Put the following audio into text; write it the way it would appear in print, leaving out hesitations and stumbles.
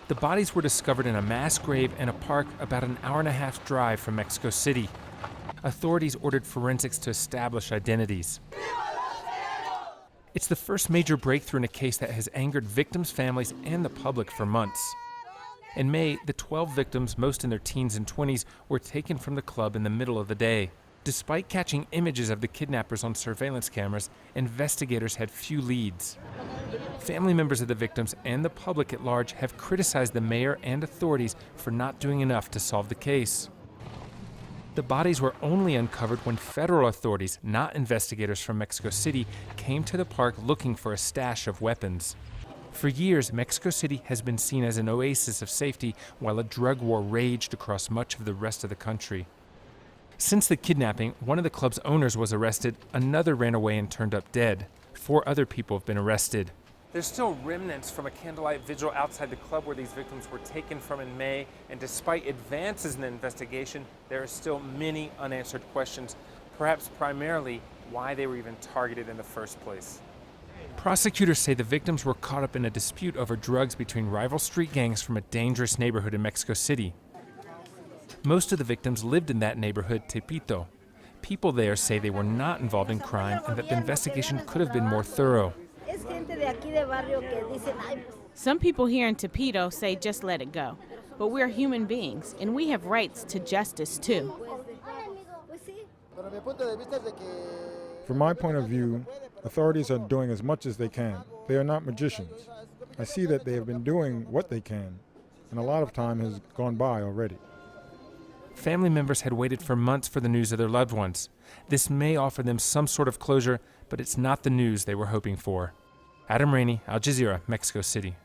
The bodies were discovered in a mass grave in a park about an hour-and-a-half drive from Mexico City. Authorities ordered forensics to establish identities. It's the first major breakthrough in a case that has angered victims' families and the public for months. In May, the 12 victims, most in their teens and 20s, were taken from the club in the middle of the day. Despite catching images of the kidnappers on surveillance cameras, investigators had few leads. Family members of the victims and the public at large have criticized the mayor and authorities for not doing enough to solve the case. The bodies were only uncovered when federal authorities, not investigators from Mexico City, came to the park looking for a stash of weapons. For years, Mexico City has been seen as an oasis of safety while a drug war raged across much of the rest of the country. Since the kidnapping, one of the club's owners was arrested, another ran away and turned up dead. 4 other people have been arrested. There's still remnants from a candlelight vigil outside the club where these victims were taken from in May, and despite advances in the investigation, there are still many unanswered questions, perhaps primarily why they were even targeted in the first place. Prosecutors say the victims were caught up in a dispute over drugs between rival street gangs from a dangerous neighborhood in Mexico City. Most of the victims lived in that neighborhood, Tepito. People there say they were not involved in crime and that the investigation could have been more thorough. Some people here in Tepito say just let it go. But we're human beings, and we have rights to justice too. From my point of view, authorities are doing as much as they can. They are not magicians. I see that they have been doing what they can, and a lot of time has gone by already. Family members had waited for months for the news of their loved ones. This may offer them some sort of closure, but it's not the news they were hoping for. Raney, Al Jazeera, Mexico City.